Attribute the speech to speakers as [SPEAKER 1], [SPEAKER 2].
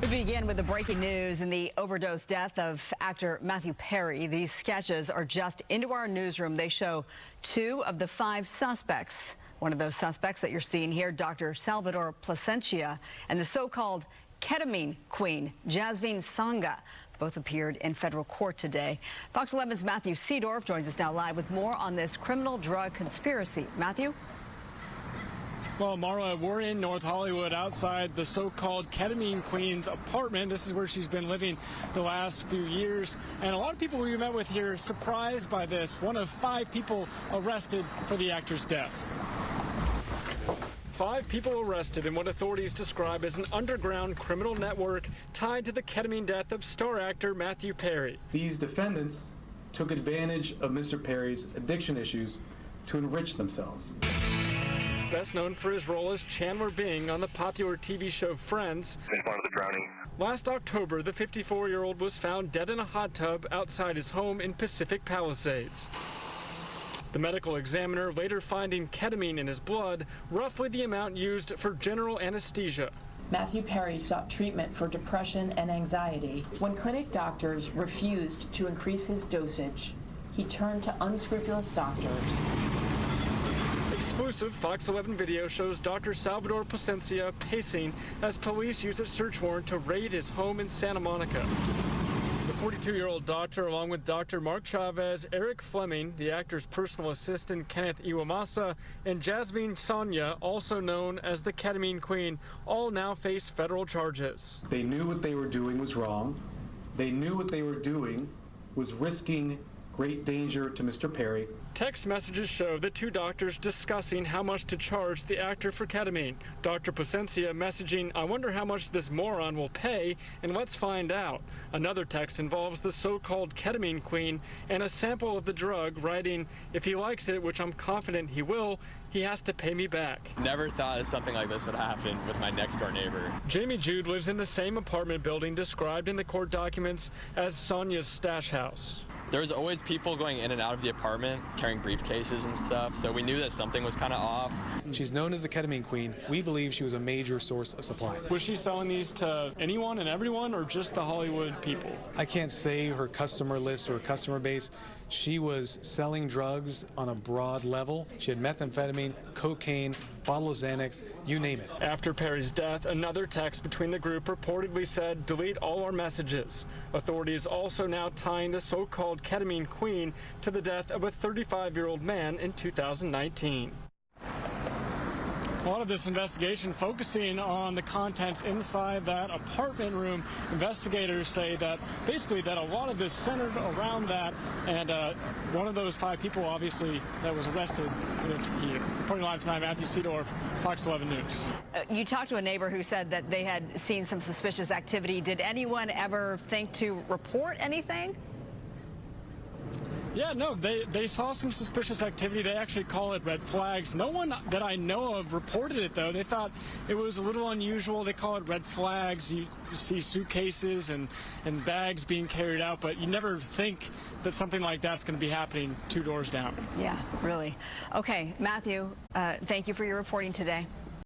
[SPEAKER 1] We begin with the breaking news in the overdose death of actor Matthew Perry. These sketches are just into our newsroom. They show 2 of the 5 suspects. One of those suspects that you're seeing here, Dr. Salvador Placencia, and the so-called Ketamine Queen Jasveen Sangha. Both appeared in federal court today. Fox 11's Matthew Seedorf joins us now live with more on this criminal drug conspiracy. Matthew?
[SPEAKER 2] Well, Marla, we're in North Hollywood outside the so-called Ketamine Queen's apartment. This is where she's been living the last few years. And a lot of people we met with here are surprised by this. One of 5 people arrested for the actor's death. 5 people arrested in what authorities describe as an underground criminal network tied to the ketamine death of star actor Matthew Perry.
[SPEAKER 3] These defendants took advantage of Mr. Perry's addiction issues to enrich themselves.
[SPEAKER 2] Best known for his role as Chandler Bing on the popular TV show Friends.
[SPEAKER 4] In front of the drowning.
[SPEAKER 2] Last October, the 54-year-old was found dead in a hot tub outside his home in Pacific Palisades. The medical examiner later finding ketamine in his blood, roughly the amount used for general anesthesia.
[SPEAKER 5] Matthew Perry sought treatment for depression and anxiety. When clinic doctors refused to increase his dosage, he turned to unscrupulous doctors.
[SPEAKER 2] Exclusive Fox 11 video shows Dr. Salvador Placencia pacing as police use a search warrant to raid his home in Santa Monica. The 42-year-old doctor, along with Dr. Mark Chavez, Eric Fleming, the actor's personal assistant Kenneth Iwamasa, and Jasveen Sangha, also known as the Ketamine Queen, all now face federal charges.
[SPEAKER 3] They knew what they were doing was wrong. They knew what they were doing was risking great danger to Mr. Perry.
[SPEAKER 2] Text messages show the 2 doctors discussing how much to charge the actor for ketamine. Dr. Placencia messaging, "I wonder how much this moron will pay, and let's find out." Another text involves the so-called Ketamine Queen and a sample of the drug, writing, "If he likes it, which I'm confident he will, he has to pay me back."
[SPEAKER 6] Never thought that something like this would happen with my next door neighbor.
[SPEAKER 2] Jamie Jude lives in the same apartment building described in the court documents as Sonia's stash house.
[SPEAKER 6] There was always people going in and out of the apartment carrying briefcases and stuff, so we knew that something was kind of off.
[SPEAKER 7] She's known as the Ketamine Queen. We believe she was a major source of supply.
[SPEAKER 2] Was she selling these to anyone and everyone, or just the Hollywood people?
[SPEAKER 7] I can't say her customer list or customer base. She was selling drugs on a broad level. She had methamphetamine, cocaine, bottle of Xanax, you name it.
[SPEAKER 2] After Perry's death, another text between the group reportedly said, "Delete all our messages." Authorities also now tying the so-called Ketamine Queen to the death of a 35-year-old man in 2019. A lot of this investigation focusing on the contents inside that apartment room. Investigators say that basically that a lot of this centered around that, and one of those 5 people obviously that was arrested lives here. Reporting live tonight, Matthew Seedorf, Fox 11 News.
[SPEAKER 1] You talked to a neighbor who said that they had seen some suspicious activity. Did anyone ever think to report anything?
[SPEAKER 2] Yeah, no, they saw some suspicious activity. They actually call it red flags. No one that I know of reported it, though. They thought it was a little unusual. They call it red flags. You see suitcases and bags being carried out, but you never think that something like that's going to be happening 2 doors down.
[SPEAKER 1] Yeah, really. Okay, Matthew, thank you for your reporting today.